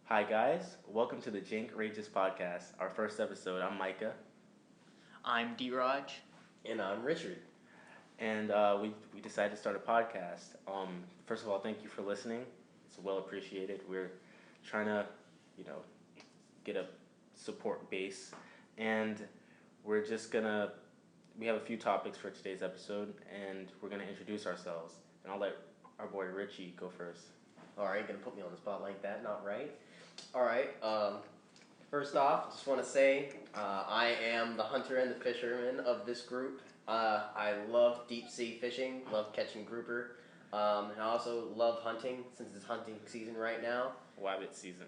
Hi guys, welcome to the Jankrageous podcast, our first episode. I'm Micah, I'm D-Raj. And I'm Richard. and we decided to start a podcast. First of all, thank you for listening. It's well appreciated. We're trying to, you know, get a support base, and we're just gonna. We have a few topics for today's episode, and we're gonna introduce ourselves. And I'll let our boy Richie go first. Alright, gonna put me on the spot like that, not right. Alright, first off, just want to say I am the hunter and the fisherman of this group. I love deep sea fishing, love catching grouper, and I also love hunting since it's hunting season right now. Wabbit season.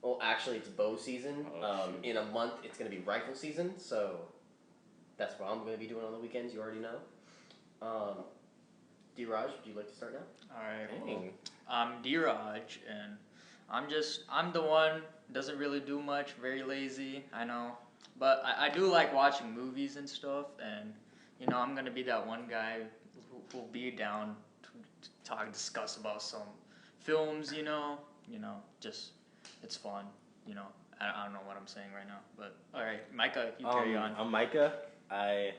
Well, actually, it's bow season. In a month, it's going to be rifle season, so that's what I'm going to be doing on the weekends. You already know. D-Raj, would you like to start now? Alright, well, Dang. I'm D-Raj, and I'm the one, doesn't really do much, very lazy, I know. But I do like watching movies and stuff, and, I'm gonna be that one guy who'll be down to discuss about some films, just, it's fun, I don't know what I'm saying right now, but, alright, Micah, you carry on. I'm Micah. I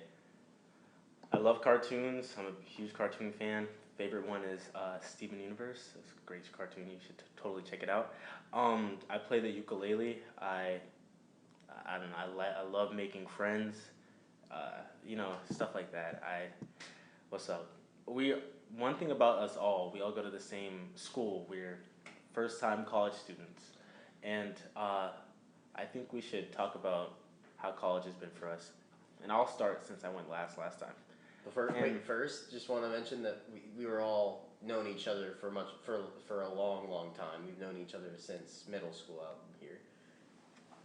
love cartoons. I'm a huge cartoon fan. Favorite one is Steven Universe. It's a great cartoon. You should totally check it out. I play the ukulele. I don't know. I love making friends. Stuff like that. What's up? One thing about us all. We all go to the same school. We're first-time college students, and I think we should talk about how college has been for us. And I'll start since I went last time. First, just want to mention that we were all known each other for a long time. We've known each other since middle school out here.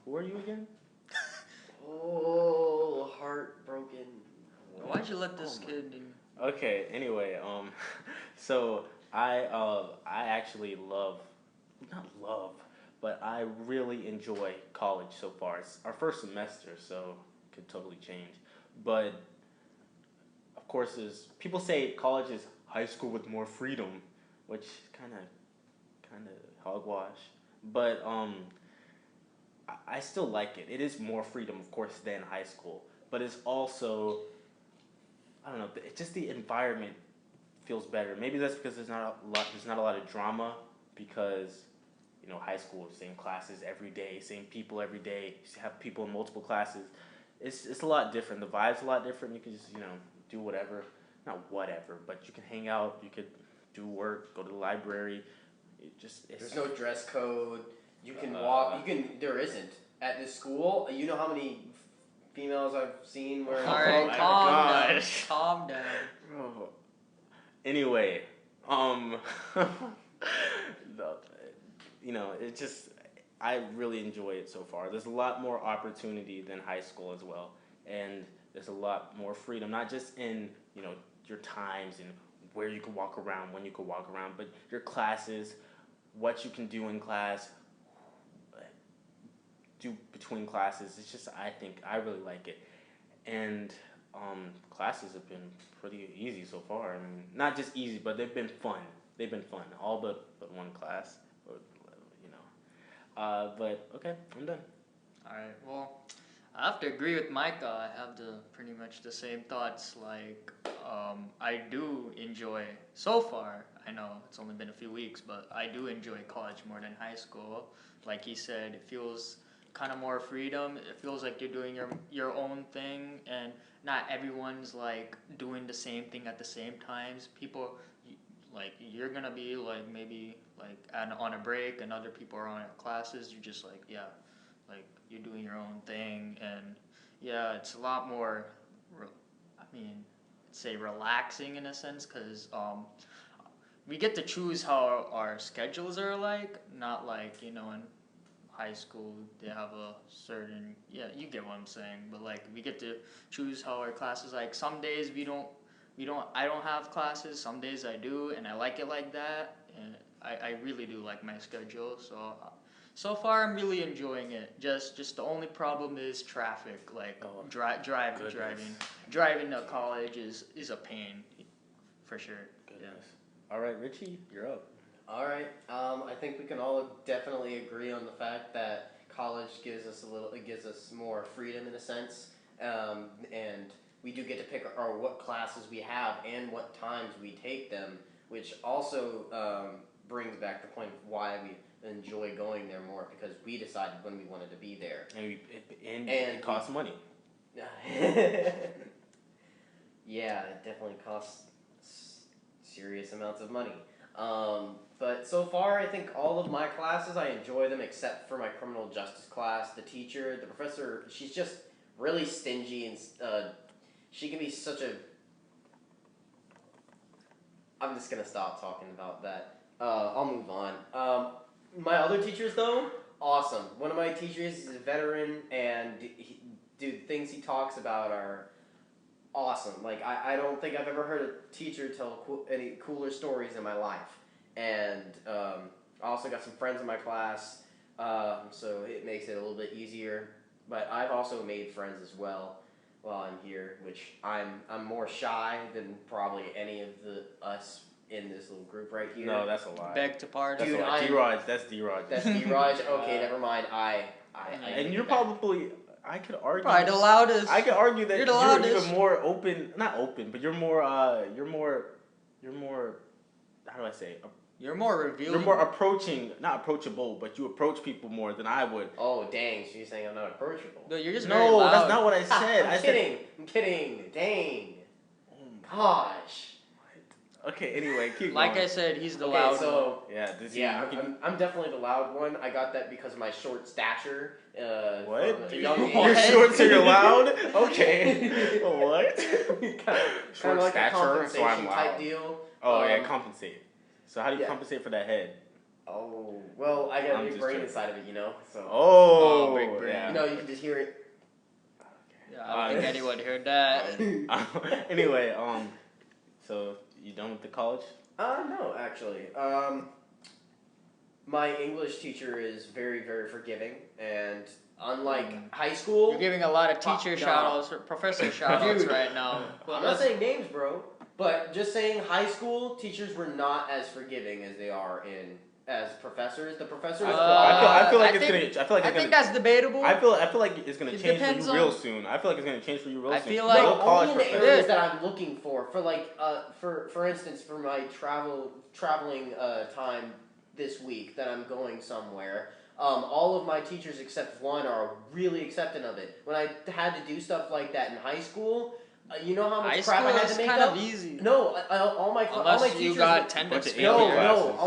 Who are you again? Oh, heartbroken. Why'd you let this kid in? Okay. Anyway, so I actually but I really enjoy college so far. It's our first semester, so it could totally change. But of course, people say college is high school with more freedom, which kind of hogwash. But I still like it. It is more freedom, of course, than high school. But it's also, I don't know. It's just the environment feels better. Maybe that's because there's not a lot of drama because high school, same classes every day, same people every day. You have people in multiple classes. It's a lot different. The vibe's a lot different. You can just do whatever, not whatever, but you can hang out. You could do work, go to the library. There's no dress code. You can walk. There isn't at this school. You know how many females I've seen wearing. All right, calm down. Oh. Anyway, it just I really enjoy it so far. There's a lot more opportunity than high school as well, and there's a lot more freedom, not just in your times and where you can walk around, when you can walk around, but your classes, what you can do in class, do between classes. It's just I think I really like it, and classes have been pretty easy so far. I mean, not just easy, but they've been fun. They've been fun, all but one class, But okay, I'm done. Alright, well, I have to agree with Micah. I have pretty much the same thoughts. Like, I do enjoy, so far, I know it's only been a few weeks, but I do enjoy college more than high school. Like he said, it feels kind of more freedom. It feels like you're doing your own thing, and not everyone's like doing the same thing at the same times. People, like, you're gonna be like maybe like on a break, and other people are on classes. You're just like, yeah, like you're doing your own thing, and yeah, it's a lot more. Say relaxing in a sense, because we get to choose how our schedules are like. Not like in high school they have a certain, yeah, you get what I'm saying, but like we get to choose how our classes, like some days I don't have classes, some days I do, and I like it like that, and I really do like my schedule. So far I'm really enjoying it. Just the only problem is traffic. Like driving to college is a pain, for sure. Goodness. All right, Richie, you're up. All right. I think we can all definitely agree on the fact that college it gives us more freedom in a sense, and we do get to pick our what classes we have and what times we take them, which also brings back the point of why we enjoy going there more because we decided when we wanted to be there. And it costs money. Yeah, it definitely costs serious amounts of money. But so far, I think all of my classes, I enjoy them except for my criminal justice class. The teacher, the professor, she's just really stingy and she can be such a... I'm just going to stop talking about that. I'll move on. My other teachers, though, awesome. One of my teachers is a veteran, and things he talks about are awesome. Like, I don't think I've ever heard a teacher tell any cooler stories in my life. And I also got some friends in my class, so it makes it a little bit easier. But I've also made friends as well while I'm here, which I'm more shy than probably any of us in this little group right here. No, that's a lie. Beg to pardon. That's Dude, a lie. D-Raj, that's D-Raj. That's D-Raj? Okay, never mind. I And you're probably... I could argue. Probably the loudest. I could argue that You're the you're loudest. even more open. Not open, but you're more. You're more. How do I say? You're more revealing. You're more approaching, not approachable, but you approach people more than I would. Oh, dang. So you're saying I'm not approachable? No, you're just very No, loud. that's not what I said. I'm kidding. Dang. Gosh. Okay, anyway, keep Like going. I said, he's the Okay, loud so Yeah, I'm definitely the loud one. I got that because of my short stature. What? From a young age. You're short, so you're loud? Okay. What? kind Short of like a stature, so compensation I'm loud. type deal. Oh, yeah, compensate. So how do you yeah. compensate for that head? Oh, well, I got a I'm big just brain joking. inside of it, you know. So Oh, big brain. yeah. you know, you can just hear it. Yeah, I don't think anyone heard that. Anyway, so you done with the college? No, actually. My English teacher is very, very forgiving, and unlike high school, You're giving a lot of teacher No. shout-outs or professor shout-outs Dude, right now. Well, I'm not saying names, bro, but just saying high school teachers were not as forgiving as they are as professors. The professors. I feel like I it's think- gonna. I feel like I it's think gonna. that's debatable. I feel like it's gonna It change for depends you real on- soon. I feel like it's gonna change for you real I soon. feel No, like- only in the professors. areas that I'm looking for like for instance for my traveling time this week that I'm going somewhere. All of my teachers except one are really accepting of it. When I had to do stuff like that in high school, you know how much High crap I school had is to make kind up. of easy. No, all my Unless teachers. you got attendance Bunch of failure. AP No, classes.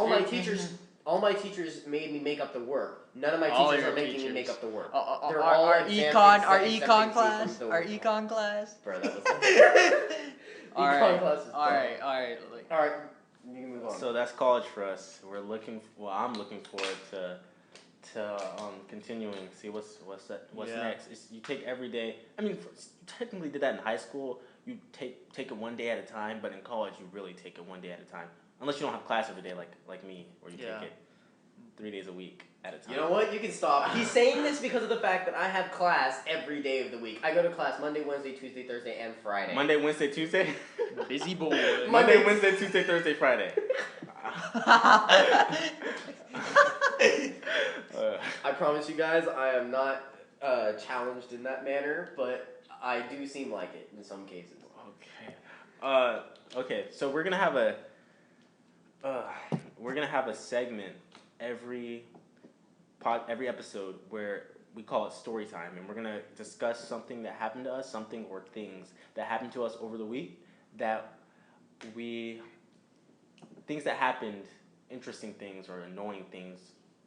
all my teachers made me make up the work. None of my All teachers your are making me teachers. make up the work. Our They're all our exempt- econ exempting class, me from our the- econ class. Bro, that was. All Econ right, class is all right, all right. Like, All right, you can move on. So that's college for us. We're looking. I'm looking forward to continuing. See what's Yeah. next. You take every day. I mean, you technically did that in high school. You take it one day at a time, but in college you really take it one day at a time. Unless you don't have class every day, like me, where you Yeah. take it 3 days a week at a time. You know what? You can stop. He's saying this because of the fact that I have class every day of the week. I go to class Monday, Wednesday, Tuesday, Thursday, and Friday. Monday, Wednesday, Tuesday. busy boy. Monday- Monday, Wednesday, Tuesday, Thursday, Friday. I promise you guys, I am not challenged in that manner, but I do seem like it in some cases. Okay. Okay. So we're gonna have a segment every episode where we call it story time, and we're gonna discuss something that happened to us, something or things that happened to us over the week things that happened, interesting things or annoying things,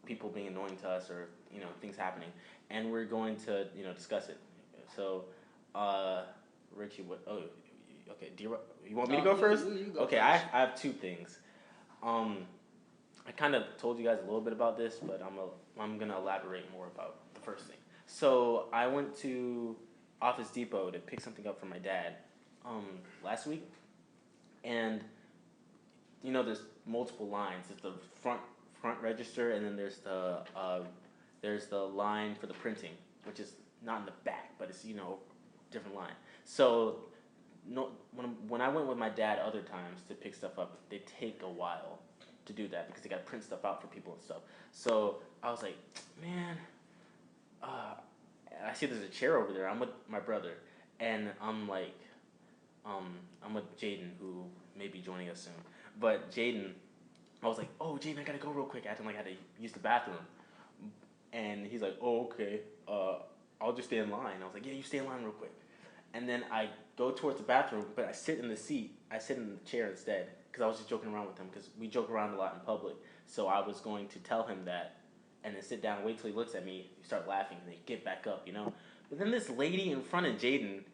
people being annoying to us, or things happening, and we're going to discuss it. So, Richie, what? Oh, okay. You want me to go first? You go Okay, first. I have two things. I kind of told you guys a little bit about this, but I'm gonna elaborate more about the first thing. So I went to Office Depot to pick something up for my dad last week, and there's multiple lines. There's the front register, and then there's the line for the printing, which is not in the back, but it's different line. So when I went with my dad other times to pick stuff up, they take a while. to do that because they got to print stuff out for people and stuff. So I was like, man, I see there's a chair over there. I'm with my brother, and I'm like, I'm with Jaden, who may be joining us soon. But Jaden, I was like, oh, Jaden, I gotta go real quick. Acting like I had to use the bathroom. And he's like, oh, okay. I'll just stay in line. I was like, yeah, you stay in line real quick. And then I go towards the bathroom, but I sit in the seat. I sit in the chair instead because I was just joking around with him because we joke around a lot in public. So I was going to tell him that and then sit down, wait till he looks at me, start laughing, and then get back up, you know? But then this lady in front of Jaden,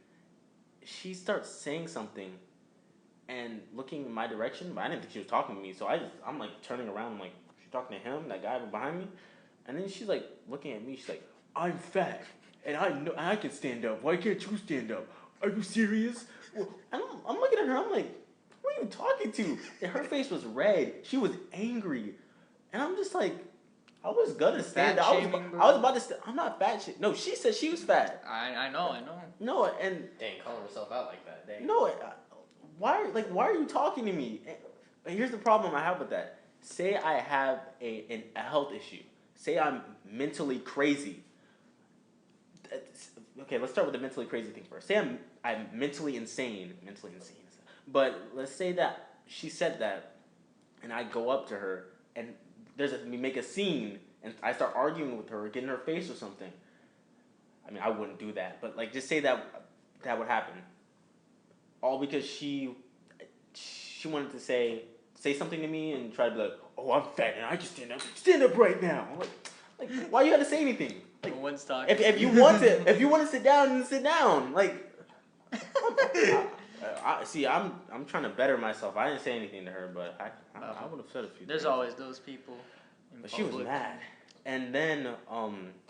she starts saying something and looking in my direction, but I didn't think she was talking to me. So I'm like turning around, I'm like, she's talking to him, that guy behind me? And then she's like looking at me, she's like, I'm fat, and I know I can stand up. Why can't you stand up? Are you serious? Well, I'm looking at her, I'm like, who are you talking to? And her face was red. She was angry. And I'm just like, I was gonna stand up. I was about to stand. I'm not fat shit. No, she said she was fat. I know. No, and Dang, calling herself out like that. Dang. no, why are you talking to me? And here's the problem I have with that. Say I have a health issue. Say I'm mentally crazy. Okay, let's start with the mentally crazy thing first. Say I'm mentally insane. But let's say that she said that, and I go up to her, and we make a scene, and I start arguing with her, or get in her face or something. I mean, I wouldn't do that, but like, just say that would happen. All because she wanted to say something to me and try to be like, oh, I'm fat and I can stand up right now. I'm like, why you gotta say anything? Like, no one's talking. If you want to sit down, then sit down. Like, I'm trying to better myself. I didn't say anything to her, but I would have said a few. There's always those people. But she was mad. And then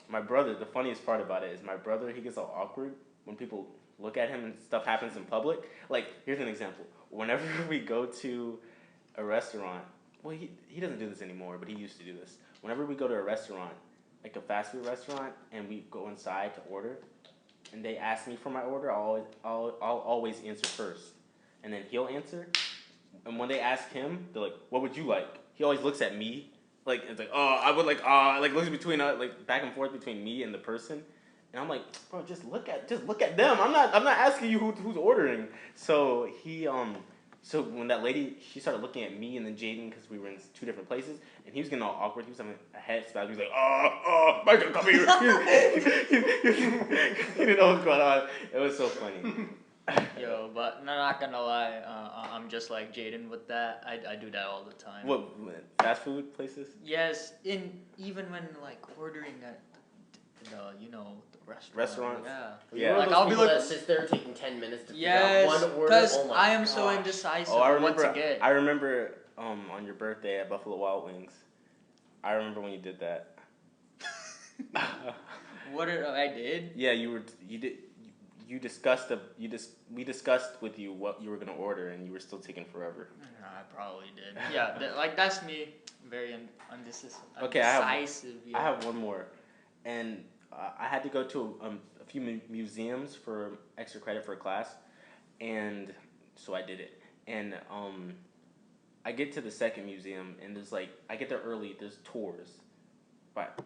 my brother. The funniest part about it is my brother. He gets all awkward when people look at him and stuff happens in public. Like, here's an example. Whenever we go to a restaurant, well, he doesn't do this anymore, but he used to do this. Whenever we go to a restaurant, like a fast food restaurant, and we go inside to order, and they ask me for my order, I'll always answer first, and then he'll answer. And when they ask him, they're like, "What would you like?" He always looks at me, like it's like, "Oh, I would like looks between like back and forth between me and the person." And I'm like, bro, just look at them. I'm not asking you who's ordering. So so when that lady, she started looking at me and then Jaden, because we were in two different places, and he was getting all awkward. He was having a head spasm. He was like, Micah, come here. He didn't know what was going on. It was so funny. Yo, but not gonna lie, I'm just like Jaden with that. I do that all the time. What, fast food places? Yes, even when like ordering at the restaurant. Yeah. Like I'll be looking. That sits there taking 10 minutes to figure out one order. Because oh I am so indecisive what to get. I remember on your birthday at Buffalo Wild Wings. I remember when you did that. What I did? Yeah, we discussed with you what you were gonna order, and you were still taking forever. I probably did. Yeah, that's me. Very undecisive. Okay, I have one more, and I had to go to a few museums for extra credit for a class, and so I did it. And I get to the second museum, and there's like, I get there early. There's tours,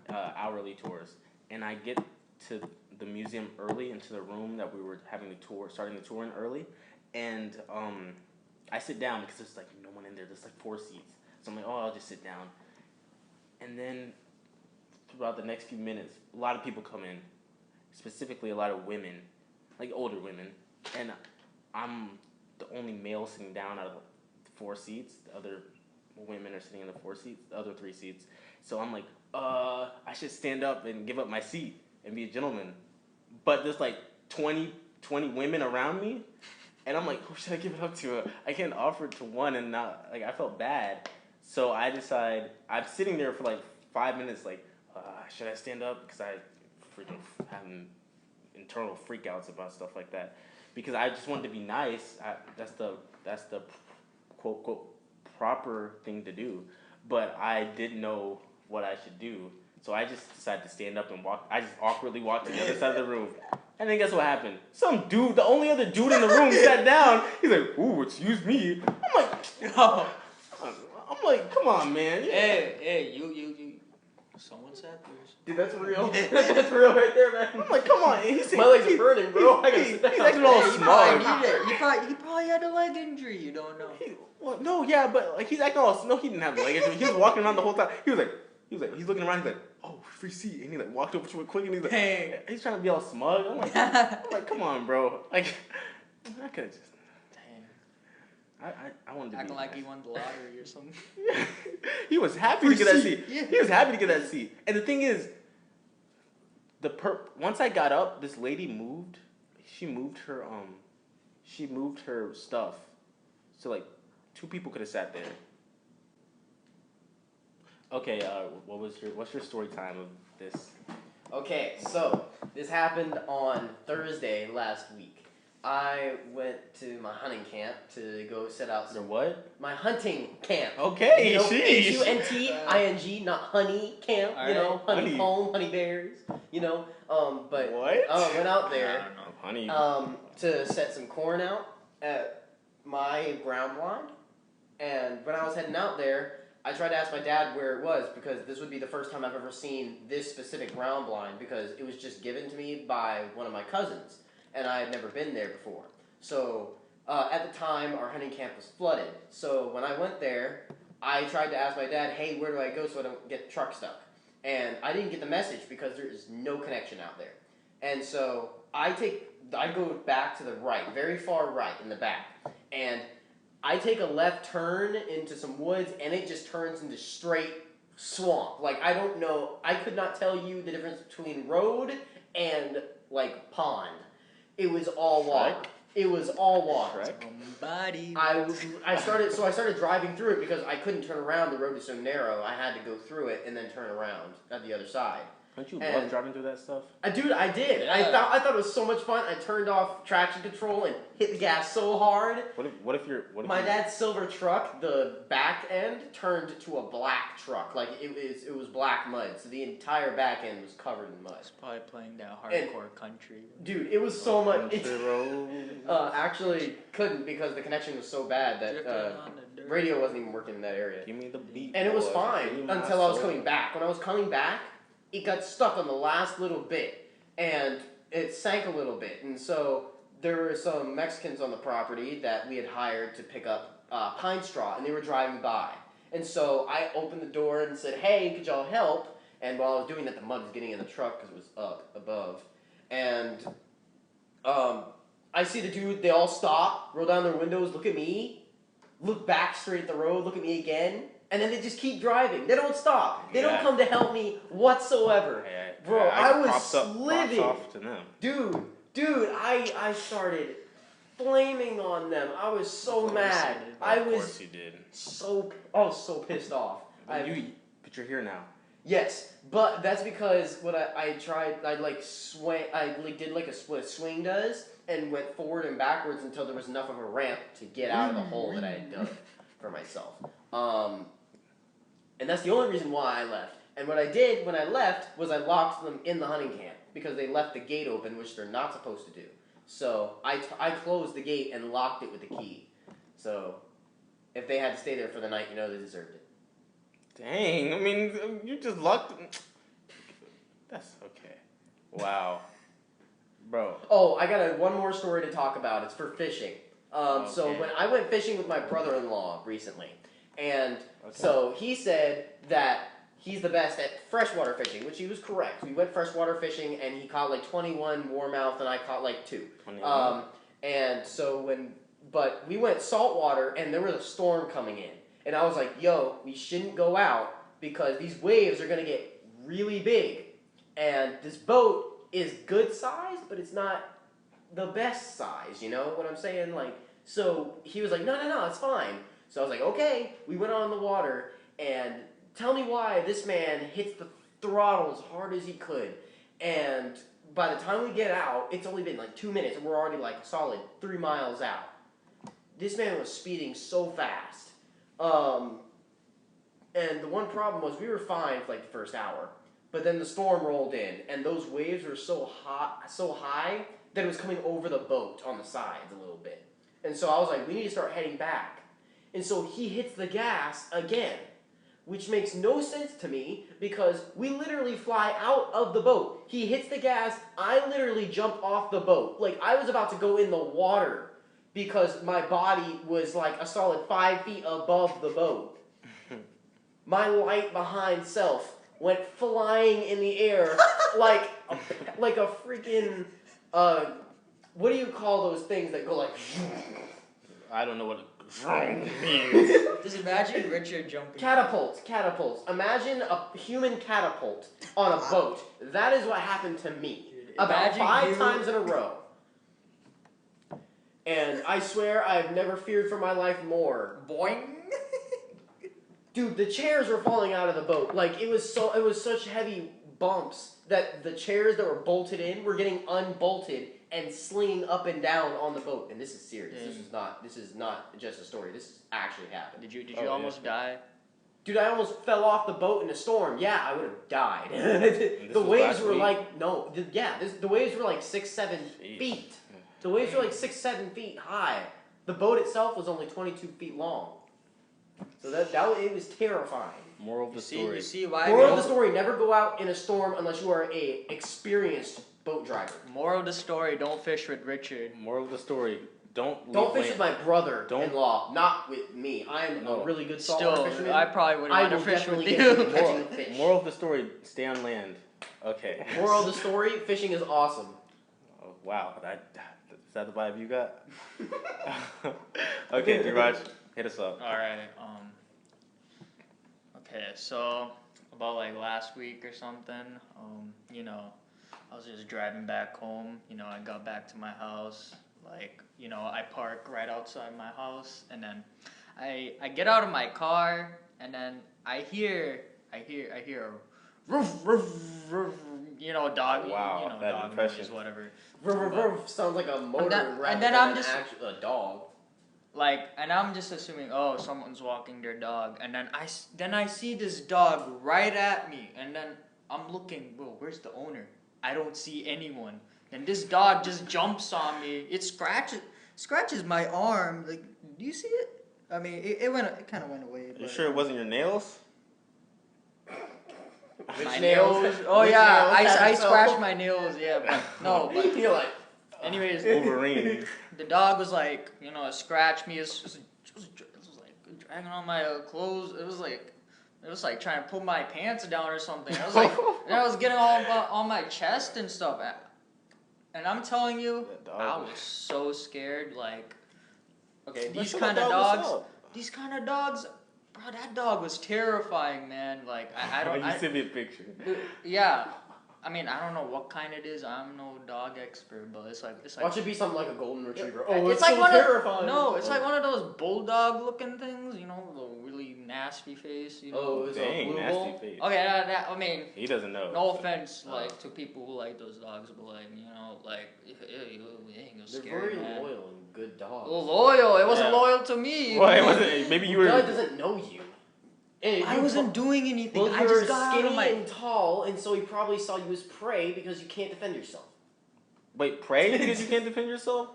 hourly tours, and I get to the museum early into the room that we were starting the tour in early, and I sit down because there's like no one in there. There's like 4 seats, so I'm like, oh, I'll just sit down. And then throughout the next few minutes, a lot of people come in, specifically a lot of women, like older women, and I'm the only male sitting down out of 4 seats. The other women are sitting in the 4 seats, the other 3 seats. So I'm like, I should stand up and give up my seat and be a gentleman. But there's like 20 women around me, and I'm like, who should I give it up to? I can't offer it to one, and not, like, I felt bad. So I decide, I'm sitting there for like 5 minutes, like, should I stand up? Because I freaking have internal freakouts about stuff like that. Because I just wanted to be nice. That's the quote quote proper thing to do. But I didn't know what I should do. So I just decided to stand up and walk. I just awkwardly walked to the other side of the room. And then guess what happened? Some dude, the only other dude in the room, sat down. He's like, ooh, excuse me. I'm like, I'm like, come on, man. Hey, you. Someone said yours. Dude, that's real. That's real right there, man. I'm like, come on. My legs are burning, bro. I gotta sit down. He's acting all He smug. probably needed it. He probably had a leg injury. You don't know. Well, no, yeah, but like he's acting all. No, he didn't have leg injury. He was walking around the whole time. He's looking around. He's like, oh, free seat, and he like walked over to it quick, and he's like, Hey. he's trying to be all smug. I'm like, come on, bro. Like, I could have just. I wanted to Acting be like he won the lottery or something. He was happy to get that seat. Yeah. He was happy to get that seat. And the thing is, once I got up, this lady moved. She moved her stuff, so like 2 people could have sat there. Okay, what's your story time of this? Okay, so this happened on Thursday last week. I went to my hunting camp to go set out Your what? my hunting camp. Okay, You know, sheesh. HUNTING, not honey camp. All You know, right. honey comb, honey bears. You know, but What? went out I there don't know. Honey. to set some corn out at my ground blind. And when I was heading out there, I tried to ask my dad where it was because this would be the first time I've ever seen this specific ground blind because it was just given to me by one of my cousins. And I had never been there before. So at the time, our hunting camp was flooded. So when I went there, I tried to ask my dad, hey, where do I go so I don't get the truck stuck? And I didn't get the message because there is no connection out there. And so I go back to the right, very far right in the back. And I take a left turn into some woods, and it just turns into straight swamp. Like, I don't know. I could not tell you the difference between road and, like, pond. It was all water. Shrek? It was all water. Shrek? Somebody. I started driving through it because I couldn't turn around. The road is so narrow. I had to go through it and then turn around at the other side. Don't you And- love driving through that stuff? Dude, I did. Yeah. I thought it was so much fun. I turned off traction control and hit the gas so hard. What if My dad's silver truck, the back end turned to a black truck. Like it was black mud. So the entire back end was covered in mud. He's probably playing that hardcore country. Dude, it was so much. It's, road. actually couldn't because the connection was so bad that Drifting on the dirt. radio wasn't even working in that area. Give me the beat. And it was boy. fine Give me my until I was soul. coming back. When I was coming back, it got stuck on the last little bit, and it sank a little bit. And so there were some Mexicans on the property that we had hired to pick up pine straw, and they were driving by. And so I opened the door and said, hey, could y'all help? And while I was doing that, the mud was getting in the truck because it was up above. And I see the dude, they all stop, roll down their windows, look at me, look back straight at the road, look at me again, and then they just keep driving. They don't stop. They don't Yeah. come to help me whatsoever. Bro, I was props livid. off to them. Dude, I started flaming on them. I was so mad. I Of was course you did. so pissed off. But you're here now. Yes, but that's because what I tried, I did like a split swing does, and went forward and backwards until there was enough of a ramp to get out of the hole that I had dug for myself. And that's the only reason why I left. And what I did when I left was I locked them in the hunting camp because they left the gate open, which they're not supposed to do. So I closed the gate and locked it with the key. So if they had to stay there for the night, you know they deserved it. Dang, I mean, you just lucked. That's okay. Wow. Bro. Oh, I got one more story to talk about. It's for fishing. So Okay. when I went fishing with my brother-in-law recently, and so he said that he's the best at freshwater fishing, which he was correct. We went freshwater fishing, and he caught like 21 warmouth, and I caught like 2. 21. And so but we went saltwater, and there was a storm coming in, and I was like, yo, we shouldn't go out because these waves are gonna get really big, and this boat is good size, but it's not the best size, you know what I'm saying? Like, so he was like, no, it's fine. So I was like, okay. We went on the water, and tell me why this man hits the throttle as hard as he could. And by the time we get out, it's only been like 2 minutes, and we're already like a solid 3 miles out. This man was speeding so fast. And the one problem was we were fine for like the first hour. But then the storm rolled in, and those waves were so high that it was coming over the boat on the sides a little bit. And so I was like, we need to start heading back. And so he hits the gas again, which makes no sense to me because we literally fly out of the boat. He hits the gas, I literally jump off the boat. Like, I was about to go in the water because my body was like a solid 5 feet above the boat. My light behind self went flying in the air like a freaking, what do you call those things that go like... I don't know what means. Just imagine Richard jumping. Catapults. Imagine a human catapult on a boat. That is what happened to me. About 5 times in a row. And I swear I have never feared for my life more. Boing. Dude, the chairs were falling out of the boat. Like, it was such heavy bumps that the chairs that were bolted in were getting unbolted and slinging up and down on the boat. And this is serious. This is not just a story. This actually happened. Did you almost die? Dude, I almost fell off the boat in a storm. Yeah, I would have died. The waves were like, the waves were like 6-7 feet. The waves were like 6-7 feet high. The boat itself was only 22 feet long. So it was terrifying. Moral of the story. You see why? Moral of the story: never go out in a storm unless you are a experienced boat driver. Moral of the story: don't fish with Richard. Moral of the story: don't fish with my brother-in-law, not with me. I'm a really good saltwater fisherman. I probably wouldn't want to fish with you. Moral of the story: stay on land. Okay. Moral of the story: fishing is awesome. Oh, wow, is that the vibe you got? Okay, Dhiraj, hit us up. All right. Okay, so about like last week or something, I was just driving back home. I got back to my house. Like, I park right outside my house, and then I get out of my car, and then I hear a roof, roof, roof, dog. Wow, that dog impression. noise, whatever. Roof, sounds like a motor rather then than I'm just a dog. Like, and I'm just assuming, oh, someone's walking their dog, and then I see this dog right at me, and then I'm looking, whoa, where's the owner? I don't see anyone, and this dog just jumps on me. It scratches my arm. Like, do you see it? I mean, it kind of went away. You sure it wasn't your nails? My nails? Oh yeah, I scratched my nails. Yeah, but no, but You're like. anyways, Wolverine. the dog was like, it scratched me. It was like dragging on my clothes. It was like trying to pull my pants down or something. I was like, and I was getting all on my chest and stuff. And I'm telling you, I was so scared. Like, okay, these kind of dogs, bro, that dog was terrifying, man. Like, I don't. You sent me a picture. Yeah. I mean, I don't know what kind it is. I'm no dog expert, but it's like. Watch it be something like a golden retriever. It's like so terrifying. It's like one of those bulldog-looking things. The really nasty face. It's dang, a blue nasty bull. face. Okay, I mean. He doesn't know. No offense, like to people who like those dogs, but like They're very loyal and good dogs. Loyal. It wasn't loyal to me. Well, it wasn't. Maybe you were. God doesn't know you. I wasn't doing anything. Well, I just got out skinny of my. and tall, and so he probably saw you as prey because you can't defend yourself. Wait, pray because you can't defend yourself?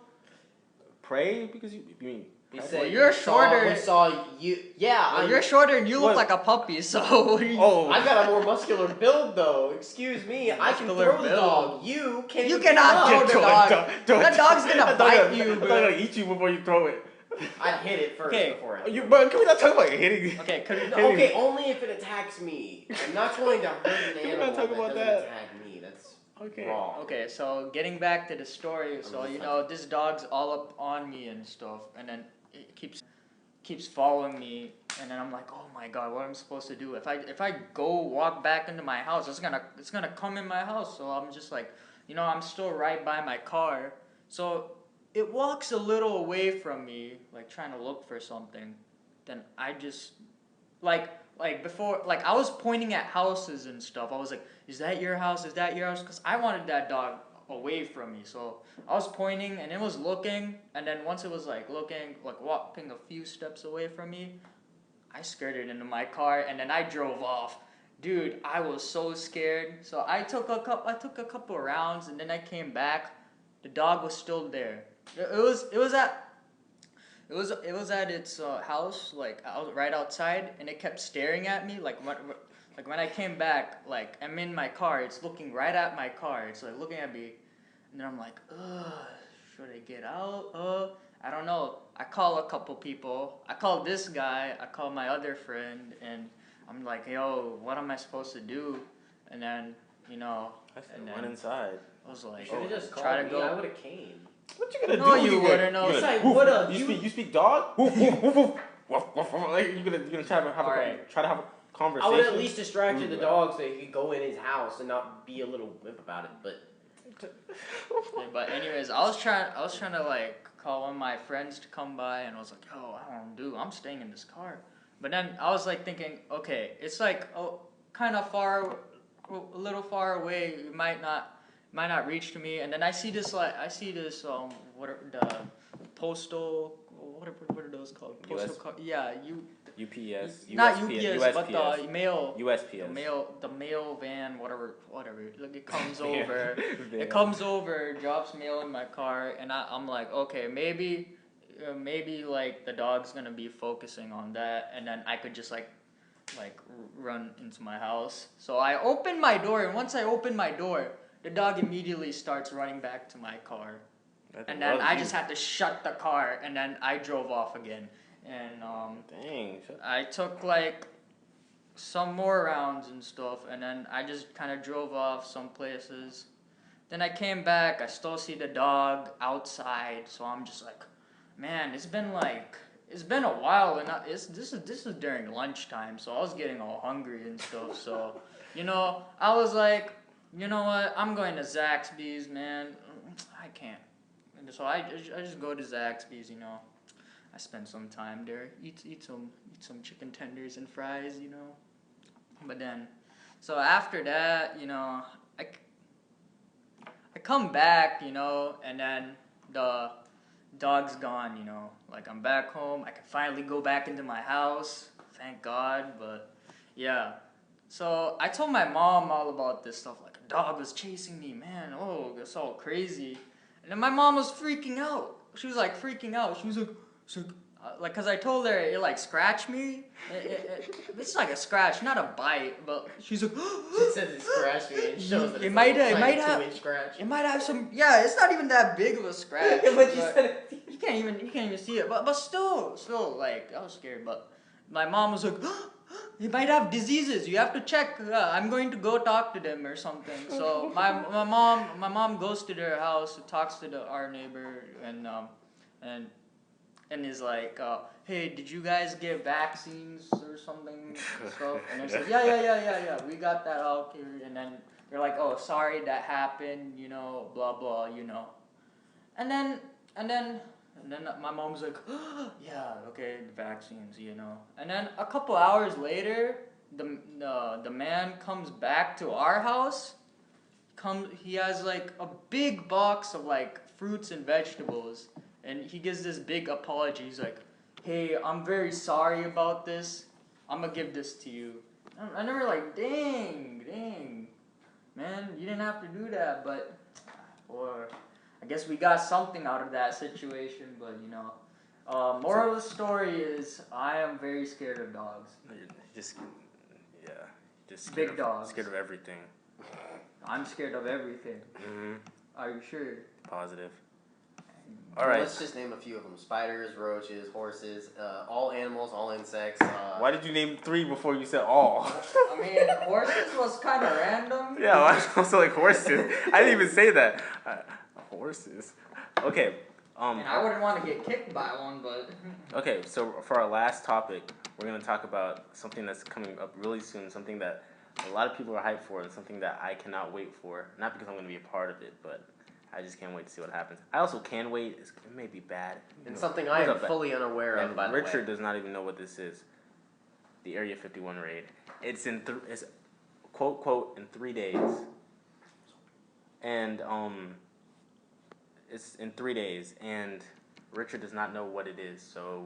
Pray because you mean? He Well, said you're shorter. We saw you. Yeah, Well, you're shorter and you look like a puppy, so. I've got a more muscular build, though. Excuse me, I can Muscular throw the build. dog. You can't. You even cannot throw throw the dog. That dog's gonna I thought bite you, I thought bro. it would eat you before you throw it. I hit it first Okay. before But can we not talk about hitting? Okay, Okay, only if it attacks me. I'm not trying to hurt an Can we animal not talk that about doesn't that? attack me. That's Okay. wrong. Okay, so getting back to the story, so this dog's all up on me and stuff, and then it keeps following me, and then I'm like, oh my god, what am I supposed to do? If I go walk back into my house, it's gonna come in my house. So I'm just like, I'm still right by my car, so it walks a little away from me, like trying to look for something. Then I just like before, like I was pointing at houses and stuff. I was like, is that your house? Is that your house? Because I wanted that dog away from me. So I was pointing and it was looking, and then once it was like looking, like walking a few steps away from me, I skirted into my car and then I drove off. Dude, I was so scared. So I took a couple rounds and then I came back. The dog was still there. It It was at its house, like out, right outside, and it kept staring at me. Like when I came back, like I'm in my car, it's looking right at my car. It's like looking at me, and then I'm like, ugh, should I get out? I don't know. I call a couple people. I call this guy. I call my other friend, and I'm like, yo, what am I supposed to do? And then I said went inside. I was like, You should have just try called to me. go. I would have came. What you gonna No, do? you wouldn't know. Yes, I woof, would've. You speak dog? Woof, woof, woof, woof, woof, woof, woof. Like you gonna try to have Alright. try to have a I conversation. would at least distracted the Ooh, dog so he could go in his house and not be a little whip about it. But Yeah, but anyways, I was trying to like call one of my friends to come by, and I was like, yo, I don't do. I'm staying in this car. But then I was like thinking, okay, it's like kind of far, a little far away. You might not reach to me. And then I see this what are the postal, what are those called? Postal US? car, yeah, UPS, not USPS, UPS, but the mail. USPS. The mail van, whatever. Like it comes Van. over. Van. It comes over, drops mail in my car, and I'm like, okay, maybe like the dog's gonna be focusing on that, and then I could just like run into my house. So I open my door, and once I open my door, the dog immediately starts running back to my car, and then I just had to shut the car, and then I drove off again, and Dang. I took like some more rounds and stuff, and then I just kind of drove off some places. Then I came back, I still see the dog outside, so I'm just like, man, it's been a while, and this is during lunchtime, so I was getting all hungry and stuff. So, I was like, you know what, I'm going to Zaxby's, man. I can't. And so I just go to Zaxby's, I spend some time there, eat some chicken tenders and fries, But then, so after that, I come back, and then the dog's gone, Like I'm back home. I can finally go back into my house. Thank God. But yeah. So I told my mom all about this stuff. Like a dog was chasing me, man. Oh, it's all crazy. And then my mom was freaking out. She was like freaking out. She was like, cause I told her it like scratched me. It's like a scratch, not a bite. But she's like, she says it scratched me and shows that it it's might like a have 2-inch scratch. It might have some. Yeah, it's not even that big of a scratch. But you said it. You can't even see it. But still like I was scared. But my mom was like, he might have diseases. You have to check. I'm going to go talk to them or something. So my mom goes to their house, talks to our neighbor, and is like, hey, did you guys get vaccines or something and stuff? And they're like, yeah, we got that out here. And then they're like, oh, sorry that happened, blah blah, And then my mom's like, yeah, okay, the vaccines, And then a couple hours later, the man comes back to our house. He has like a big box of like fruits and vegetables. And he gives this big apology. He's like, hey, I'm very sorry about this. I'm going to give this to you. And they were like, dang, man, you didn't have to do that. But, or I guess we got something out of that situation. But, moral of the story is I am very scared of dogs. Just Big dogs. Scared of everything. I'm scared of everything. Mm-hmm. Are you sure? Positive. All right. Let's just name a few of them: spiders, roaches, horses, all animals, all insects. Why did you name 3 before you said all? I mean, horses was kind of random. Yeah, I was also like horses. I didn't even say that. Horses. Okay. And I wouldn't want to get kicked by one, but. Okay, so for our last topic, we're going to talk about something that's coming up really soon, something that a lot of people are hyped for, and something that I cannot wait for. Not because I'm going to be a part of it, but I just can't wait to see what happens. I also can wait. It may be bad. And something I am fully unaware of, by the way. Richard does not even know what this is. The Area 51 raid. It's it's quote in 3 days. And it's in 3 days, and Richard does not know what it is, so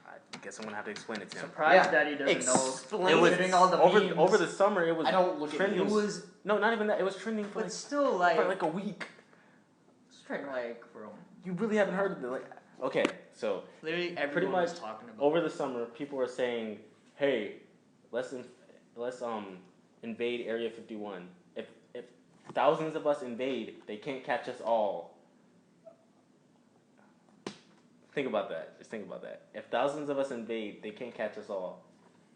I guess I'm gonna have to explain it to him. Surprised that he doesn't Explain. It was all the memes. over the summer. It was I don't look at trending. memes. It was, No, not even that. It was trending but still like. for like a week. It's trending like from. You really haven't heard of it? Okay, So Literally pretty everyone much was talking about over the summer, people were saying, "Hey, let's invade Area 51. If thousands of us invade, they can't catch us all." Think about that. Just think about that. If thousands of us invade, they can't catch us all.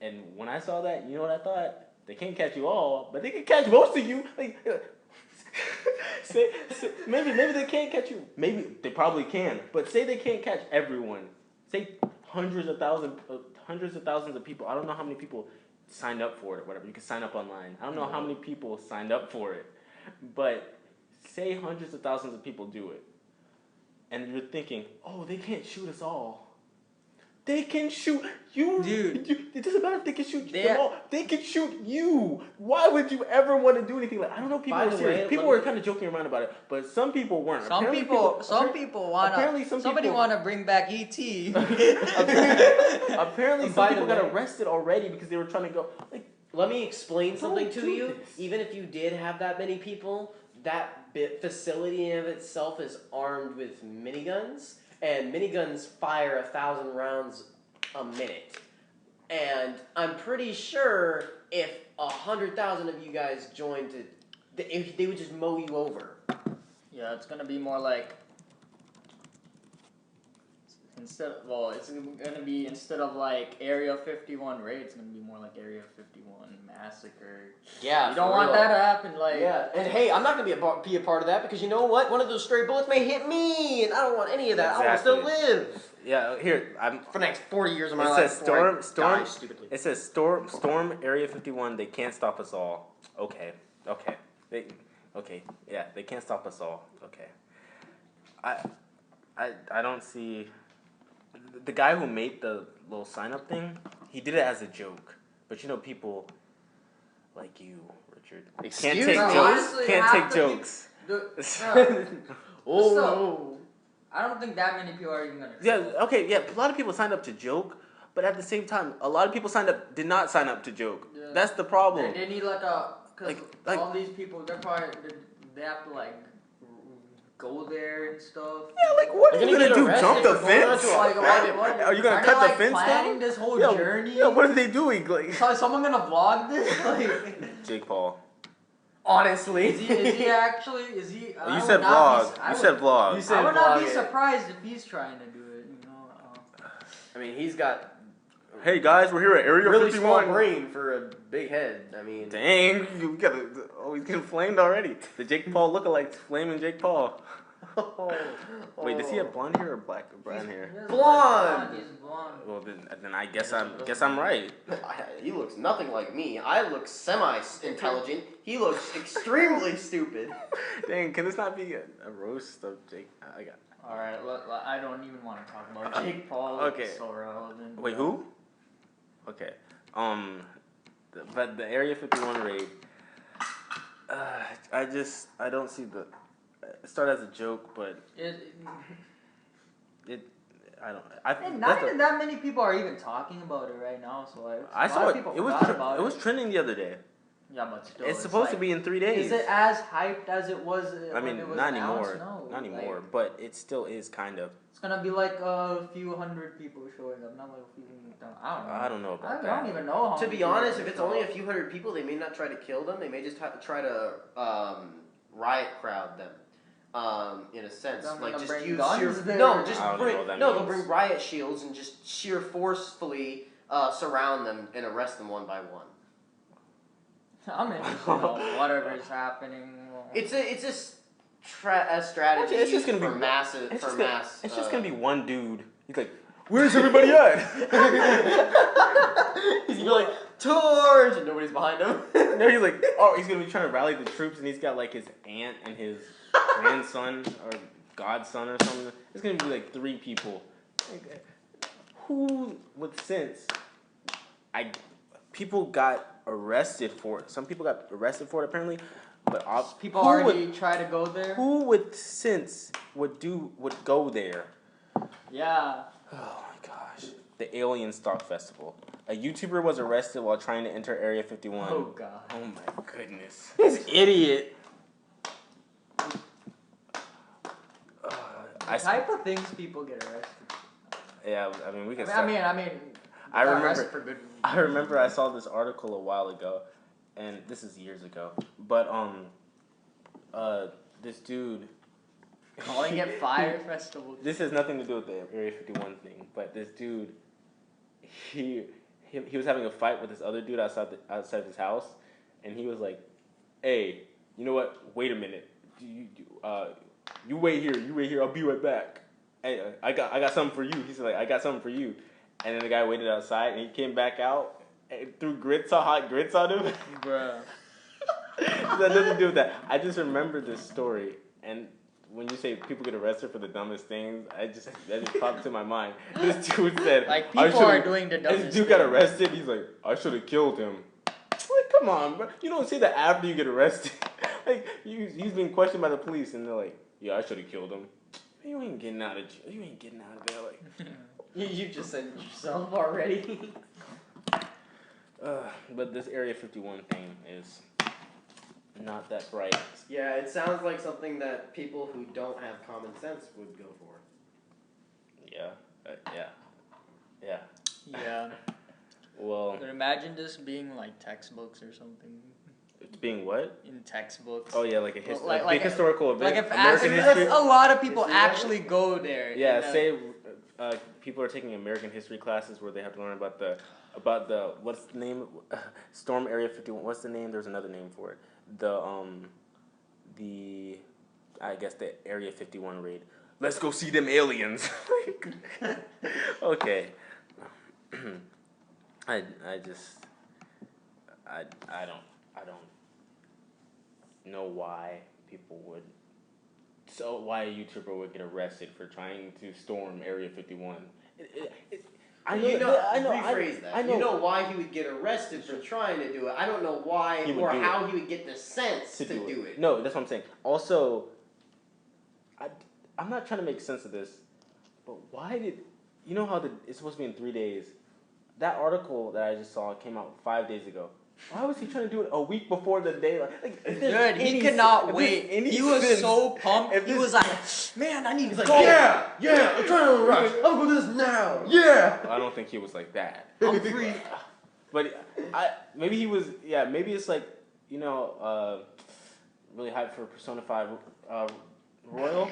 And when I saw that, you know what I thought? They can't catch you all, but they can catch most of you. Like, maybe they can't catch you. Maybe they probably can. But say they can't catch everyone. Say hundreds of thousands of people. I don't know how many people signed up for it. Whatever. You can sign up online. I don't know how many people signed up for it. But say hundreds of thousands of people do it. And you're thinking, oh, they can't shoot us all. They can shoot you. Dude. It doesn't matter if they can shoot them all. They can shoot you. Why would you ever want to do anything like that? I don't know, people were serious. People were kind of joking around about it, but some people weren't. Some people wanna. Somebody wanna bring back ET. Apparently, some people got arrested already because they were trying to go. Like, let me explain something to you. This. Even if you did have that many people, that facility in of itself is armed with miniguns, and miniguns fire 1,000 rounds a minute. And I'm pretty sure if 100,000 of you guys joined they would just mow you over. Yeah, it's gonna be more like instead of like Area 51 raid, it's gonna be more like Area 51 massacre. Yeah, you don't want that to happen. Like, yeah, and hey, I'm not gonna be a part of that because you know what? One of those stray bullets may hit me, and I don't want any of that. Exactly. I want to still live. Yeah, here for the next 40 years of my life. life. It says storm Area 51. They can't stop us all. Okay. Yeah, they can't stop us all. Okay. I don't see. The guy who made the little sign up thing, he did it as a joke. But you know, people like you, Richard, can't take jokes. Can't take jokes. I don't think that many people are even gonna. Yeah. Okay. Yeah. A lot of people signed up to joke, but at the same time, a lot of people did not sign up to joke. Yeah. That's the problem. They need like all these people. They have to like go there and stuff. Yeah, like what are you gonna do? Jump the fence? Are you gonna cut the fence down? This whole journey. Yeah, what are they doing? Like, is someone gonna vlog this? Like, Jake Paul. Honestly, is he actually? Is he? You said vlog. You said vlog. I would not be surprised if he's trying to do it. You know. I mean, he's got. Hey guys, we're here at Area 51. Really small brain for a big head. I mean, dang, you got he's getting flamed already. The Jake Paul lookalikes flaming Jake Paul. Wait, does he have blonde hair or black or brown hair? Blonde. He's blonde. Well, then I guess I'm right. He looks nothing like me. I look semi-intelligent. He looks extremely stupid. Dang, can this not be a roast of Jake? I got. All right, I don't even want to talk about Jake Paul. Okay. It's so relevant. Wait, who? Okay. But the Area 51 raid. I don't see the. It started as a joke, but I don't. Not even that many people are even talking about it right now. So I saw it. It was trending the other day. Yeah, but still, it's supposed to be in 3 days. Is it as hyped as it was? I mean, it was not announced? anymore. No, not anymore. But it still is kind of. It's gonna be like a few hundred people showing up, not like a few. I don't know about that. I don't even know. To be honest, if it's only a few hundred people, they may not try to kill them. They may just try to riot crowd them. In a sense, like just use sheer they'll bring riot shields and just sheer forcefully surround them and arrest them one by one. I'm interested in whatever is happening. It's a strategy. It's just gonna be massive. It's just gonna be one dude. He's like, "Where's everybody at?" He's gonna be like, "Torch!" and nobody's behind him. No, he's like, oh, he's gonna be trying to rally the troops, and he's got like his aunt and his grandson or godson or something. It's gonna be like 3 people. Like, who with sense? People got arrested for it. Some people got arrested for it apparently, but people already try to go there. Who with sense would go there? Yeah. Oh my gosh. The Alien Stock Festival. A YouTuber was arrested while trying to enter Area 51. Oh god. Oh my goodness. This idiot. The type of things people get arrested. Yeah, I mean we can. I mean, I got remember. arrested for good. I remember I saw this article a while ago, and this is years ago. But this dude. Calling it Fire Festival. This has nothing to do with the Area 51 thing, but this dude, he was having a fight with this other dude outside his house, and he was like, "Hey, you know what? Wait a minute. You wait here. I'll be right back. Hey, I got something for you." He's like, "I got something for you," and then the guy waited outside, and he came back out and threw hot grits on him. Bruh. It had nothing to do with that. I just remember this story, and when you say people get arrested for the dumbest things, that just popped to my mind. This dude said, like, people are doing the dumbest This dude got arrested. He's like, I should have killed him. Like, come on, bro. You don't say that after you get arrested. Like, he's being questioned by the police, and they're like, yeah, I should have killed him. You ain't getting out of jail. You ain't getting out of there. Like, you just said it yourself already. But this Area 51 thing is not that bright. Yeah, it sounds like something that people who don't have common sense would go for. Yeah. Yeah. Yeah. Well, But imagine this being like textbooks or something. it's being what? In textbooks. Oh yeah, like a Like historical event. Like if American history. a lot of people History actually go there. Yeah, and, say people are taking American history classes where they have to learn about the what's the name? Storm Area 51. What's the name? There's another name for it. I guess the Area 51 raid. Let's go see them aliens. Okay. I don't know why people would. So why a YouTuber would get arrested for trying to storm Area 51? I know. Rephrase that. I know. You know why he would get arrested for trying to do it. I don't know why or how he would get the sense to do it. No, that's what I'm saying. Also, I'm not trying to make sense of this, but why did you know how it's supposed to be in 3 days? That article that I just saw came out 5 days ago. Why was he trying to do it a week before the day? Dude, he cannot wait. He was so pumped. He was like, man, I need to go. Yeah, I'm trying to rush. I'm going to do this now. Yeah. I don't think he was like that. I'm free. But maybe he was. Yeah, maybe it's like really hyped for Persona 5 Royal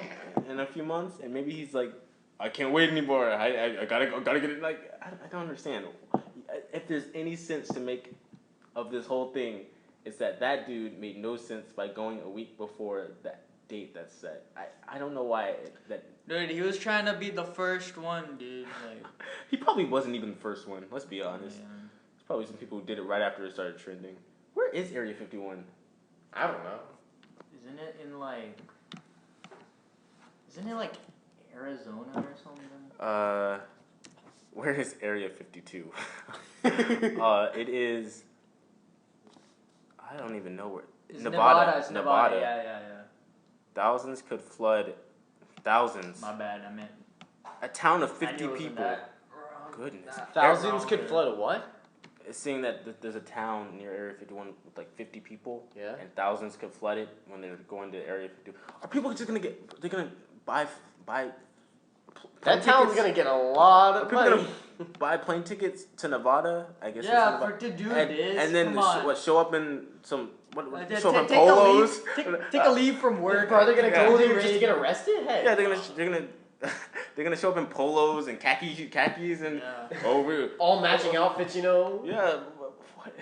in a few months, and maybe he's like, I can't wait anymore. I gotta get it. Like I don't understand. If there's any sense to make of this whole thing, it's that dude made no sense by going a week before that date that's set. I don't know why that. Dude, he was trying to be the first one, dude. Like, he probably wasn't even the first one. Let's be honest. Yeah. There's probably some people who did it right after it started trending. Where is Area 51? I don't know. Isn't it in like? Isn't it like Arizona or something? Where is Area 52? It is. I don't even know where. It's Nevada. It's Nevada. Yeah. Thousands could flood. Thousands. My bad. I meant. A town of I 50 knew it was in people. that. Goodness. Thousands could flood a what? It's saying that there's a town near Area 51 with like 50 people. Yeah. And thousands could flood it when they're going to Area 52. Are people just gonna get? They're gonna buy. That town's gonna get a lot of money. Gonna buy plane tickets to Nevada, I guess. Yeah, to do this. And then Come on. show up in some show up in take polos. Take a leave from work. Are they gonna go Yeah. there just to get arrested? Hey. Yeah, they're gonna show up in polos and khakis and all matching outfits, you know. Yeah, what?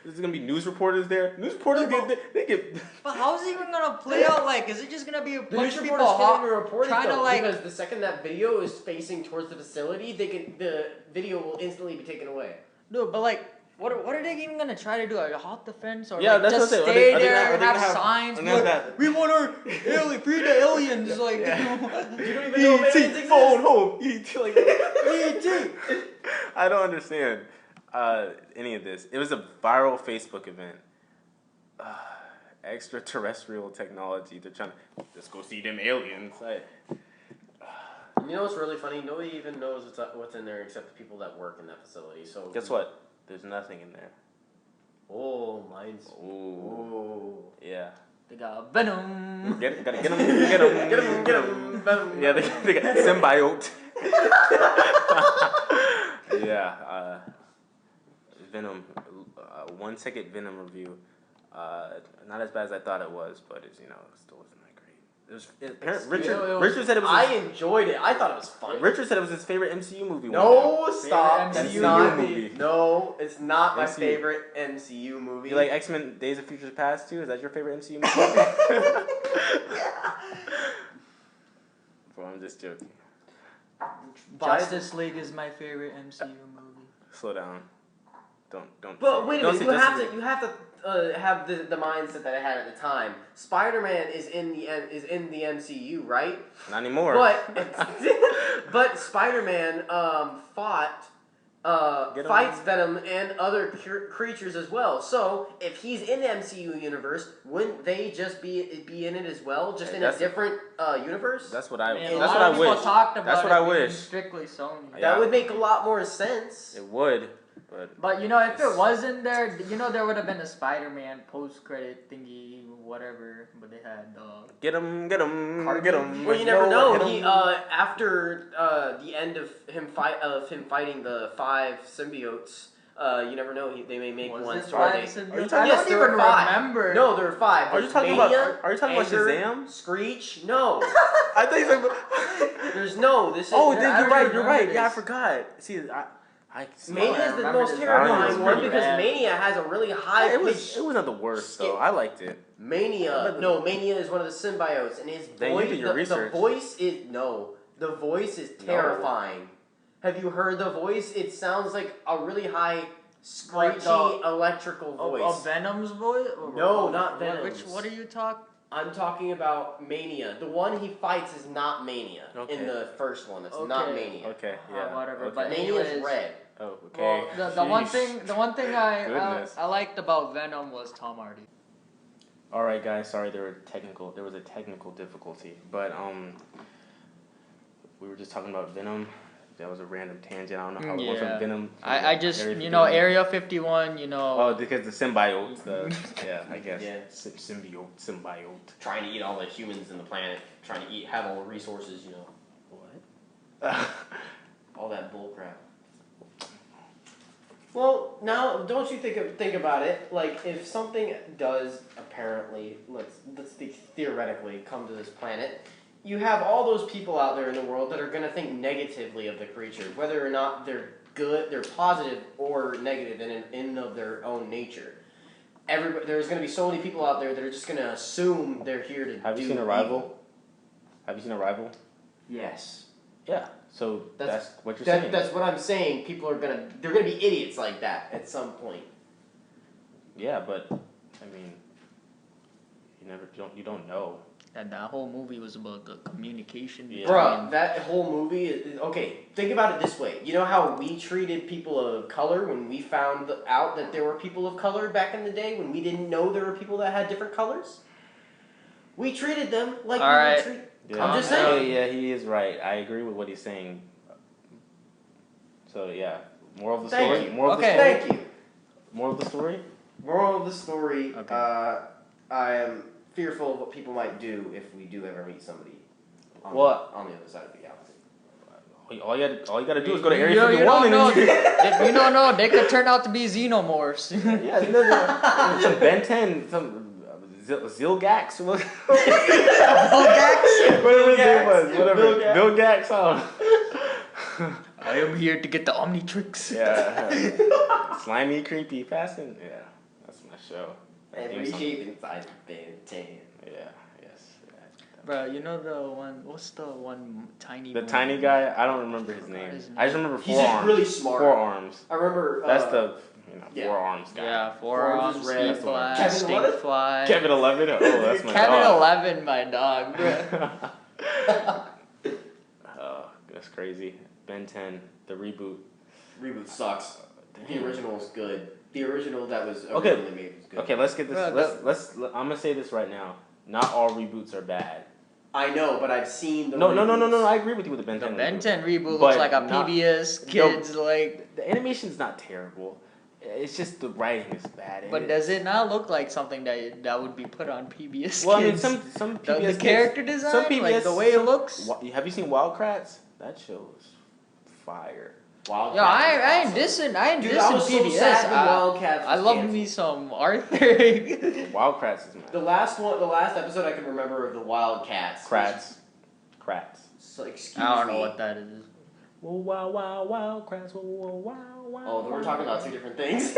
There's gonna be news reporters there. News reporters get. But how's it even gonna play out? Like, is it just gonna be a The bunch news of people reporters can't even report it trying to though, like? because the second that video is facing towards the facility, the video will instantly be taken away. No, but like, what are they even gonna try to do? Like, hop the fence or Yeah, like, that's just what I'm saying. stay Are they there and gonna have have signs? and Be have like, that- we want our free the aliens. Like, You don't even know if aliens exist. Phone home. Like, E.T. I don't understand any of this. It was a viral Facebook event. Extraterrestrial technology. They're trying to let's go see them aliens. You know what's really funny? Nobody even knows what's in there except the people that work in that facility. So Guess what? There's nothing in there. Oh, mine's. Ooh. Yeah. They got venom. Gotta get them. Get him. Yeah, they got symbiote. Yeah. Venom. 1 second Venom review. Not as bad as I thought it was, but it's, it still wasn't that great. Richard said it was. I enjoyed it. I thought it was fun. Richard said it was his favorite MCU movie. No, stop. Favorite It's MCU not. movie. No, it's not my MCU. favorite MCU movie. You like X-Men: Days of Future Past too? Is that your favorite MCU movie? Well, I'm just joking. Justice League is my favorite MCU movie. Slow down. Don't. But wait a don't minute, say you Justice have to have the mindset that I had at the time. Spider-Man is in the MCU, right? Not anymore. But Spider-Man fights Venom and other creatures as well. So if he's in the MCU universe, wouldn't they just be in it as well, just in a different universe? That's what I. Man, That's what I wish. Talked about That's what it I being wish. Strictly Sony. Yeah. That would make a lot more sense. It would, but But if it wasn't there, there would have been a Spider-Man post-credit thingy, whatever. But they had get him. Well, you never know. He after the end of him fighting the 5 symbiotes, you never know. They may make Was one it story. 5 symbiotes? I don't even remember. No, there were 5. Are you There's talking Mania, about Anger, Shazam? Screech? No. I think so. There's no. This is. Oh, I then you're already right. You're remember right. Yeah, I this. forgot. See, I Mania is the remember most this. terrifying Mania one was because bad. Mania has a really high it pitch. was not the worst though. I liked it. Mania is one of the symbiotes, and his Then you voice. did your research. The voice is terrifying. Have you heard the voice? It sounds like a really high, screechy, electrical voice. A Venom's voice? No, not Venom's. What are you talking? I'm talking about Mania. The one he fights is not Mania in the first one. It's not Mania. Okay, yeah. Whatever. Okay. But Mania anyways, is red. Oh, okay. Well, the one thing I Goodness. liked about Venom was Tom Hardy. All right, guys. Sorry, there was a technical difficulty, but we were just talking about Venom. That was a random tangent. I don't know how it went from Venom. I just Area 51. Area 51. Oh, because the symbiote. I guess. Yeah. Symbiote. Trying to eat all the humans in the planet. Trying to have all the resources. What? All that bullcrap. Well, now don't you think about it? Like, if something does apparently, let's theoretically come to this planet, you have all those people out there in the world that are going to think negatively of the creature, whether or not they're good, they're positive or negative in of their own nature. There's going to be so many people out there that are just going to assume they're here to. Have you seen Arrival? Have you seen Arrival? Yes. Yeah. So that's what you're saying. That's what I'm saying. They're gonna be idiots like that at some point. Yeah, but I mean, you don't know. And that whole movie was about the communication. Yeah. Bruh, that whole movie is okay. Think about it this way. You know how we treated people of color when we found out that there were people of color back in the day when we didn't know there were people that had different colors? We treated them like we would treat. Yeah. I'm just saying. Yeah, he is right. I agree with what he's saying. So yeah, moral of the story. Thank you. Moral Thank you. Moral of the story. Moral of the story. Okay. I am fearful of what people might do if we do ever meet somebody on the other side of the galaxy. All you gotta do is go to Area You 51 don't know. and You don't know. They could turn out to be xenomorphs. yeah, some Ben 10, some Zilgax, whatever his name was, whatever. Bill Gax. I am here to get the Omnitrix. Yeah. Slimy, creepy, passing. Yeah, that's my show. Every shape inside Ben 10. Yeah. Yes. Bro, you know the one? What's the one tiny? The boy? tiny guy. I don't remember his name. his name. I just remember He's forearms. just really smart. Forearms. I remember. That's the yeah. forearms guy. Yeah, Forearms forearms, is red. speed fly, Kevin stink what? fly. Kevin 11. Oh, that's my Kevin dog. 11, my dog, bro. Oh, that's crazy. Ben 10, the reboot. Reboot sucks. The Damn. original is good. The original that was Okay. originally made was good. Okay, let's get this. Bro, I'm gonna say this right now. Not all reboots are bad. I know, but I've seen the No. reboots. I agree with you with the Ben 10. The Ben reboot. 10 reboot But looks like a not- PBS kids like. The animation's not terrible. It's just the writing is bad. But does it not look like something that would be put on PBS Well, I mean, kids? some PBS the character design, some PBS, like the way it looks. Have you seen Wildcrats? That show is fire. Wildcats. Yo, I was ain't awesome. dissing. I ain't Dude, dissing I was so PBS. sad when Wildcats I was love canceled. me some Arthur. Wildcats is The mad. last episode I can remember of the Wildcats. Krats. So, excuse I don't me. know what that is. Whoa, wow, wow, Wildcats. Whoa, whoa, wow, wow. Oh, we're talking about two different things.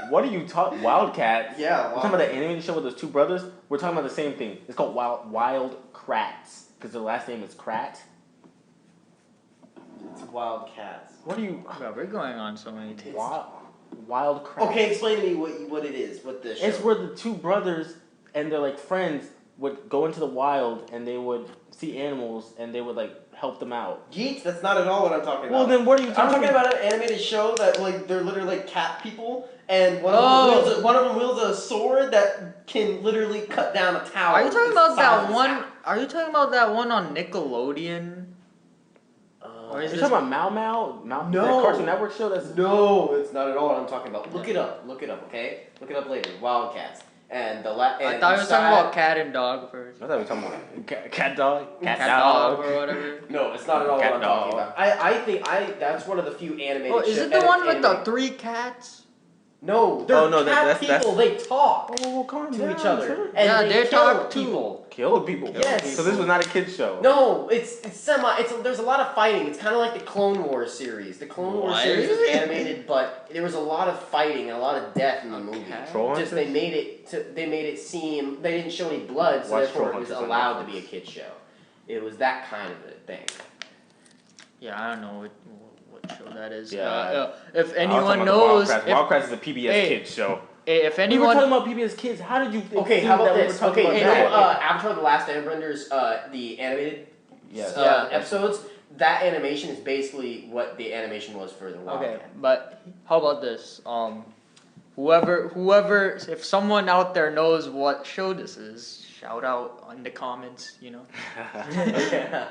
What are you talking? Wildcats. Yeah, We're talking about the animated show with those two brothers. We're talking about the same thing. It's called Wild Krats because their last name is Krat. It's Wildcats. What are you? Bro, we're going on so many tangents. Wild Krats. Okay, explain to me what it is. What the show? It's where the two brothers and their like friends would go into the wild and they would see animals and they would like help them out. Geeks? That's not at all what I'm talking about. Well, then what are you I'm talking talking about an animated show that like they're literally like cat people, and one of them wields a sword that can literally cut down a tower. Are you talking the about size that of this one? house. Are you talking about that one on Nickelodeon? Or Are is you this? talking about Mau? No. That Cartoon Network show. That's No, it's not at all what I'm talking about. Look it up. Look it up. Okay, look it up later. Wildcats. And I thought you were talking about cat and dog first. I thought we were talking about cat dog. Cat dog dog. or whatever. No, it's not at all Cat what I'm talking dog. about. I think that's one of the few animated. Oh, is it the one with the 3 cats? No, they're no, cat that's- people. They talk Oh, calm to down, each other, sir. and Yeah, they they kill talk too. people. Kill the people. Yes. So this was not a kids show. No, it's semi. There's a lot of fighting. It's kind of like the Clone Wars series. The Clone Wars What? series was animated, but there was a lot of fighting and a lot of death in the movie. Troll Just Hunters? they made it seem they didn't show any blood, so Watch therefore Troll it was Hunters on allowed to Netflix. be a kid show. It was that kind of a thing. Yeah, I don't know what show that is. Yeah. If I was talking anyone about knows, Wildcats. Wildcats is a PBS Hey, kids show. if We were talking anyone, about PBS kids. How did you? Okay, assume how about that we were this? talking Okay, you about know that? Avatar: The Last Airbenders, the animated Yes. Yeah. episodes. That animation is basically what the animation was for the okay, Wildcat. but how about this? Whoever, if someone out there knows what show this is, shout out in the comments. You know. Okay.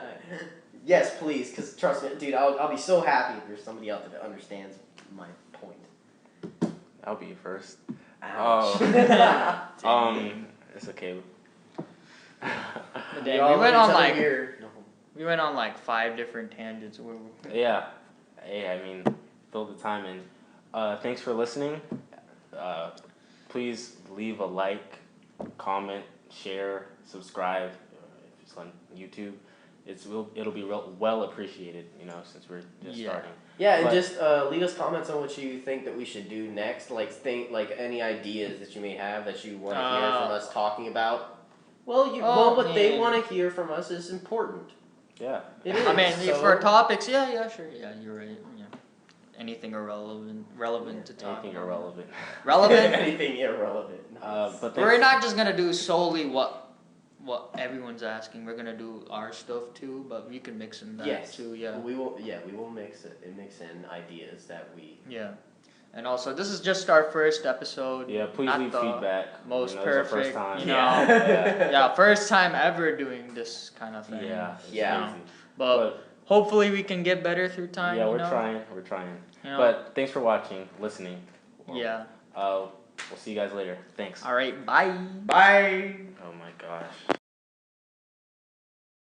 Yes, please, because trust me, dude, I'll be so happy if there's somebody out there that understands my point. I'll be first. Ouch. It's okay. But We then all we went love on each other like here. we went on like 5 different tangents. Yeah. Hey, I mean, fill the time in. Thanks for listening. Please leave a like, comment, share, subscribe. If it's on YouTube, it'll be well appreciated. You know, since we're just starting. Yeah, and But- just leave us comments on what you think that we should do next. Like any ideas that you may have that you want to hear from us talking about. Well, what they man. want to hear from us is important. Yeah. It is. I mean, so, for topics, yeah, sure, yeah, you're right. Yeah, anything relevant to talk. Anything about. irrelevant. Relevant. anything irrelevant. But We're thanks. not just gonna do solely what everyone's asking. We're gonna do our stuff too, but we can mix in that Yes. too. Yeah. We will. Yeah, we will mix in ideas that we. Yeah. And also, this is just our first episode. Yeah, please not leave the feedback. most This is our first perfect, time. you know. Yeah. Yeah, first time ever doing this kind of thing. Yeah. It's Yeah. crazy. But hopefully we can get better through time. Yeah, you we're know? trying. We're trying. You know? But thanks for watching, listening. Yeah. We'll see you guys later. Thanks. All right. Bye. Bye. Oh my gosh.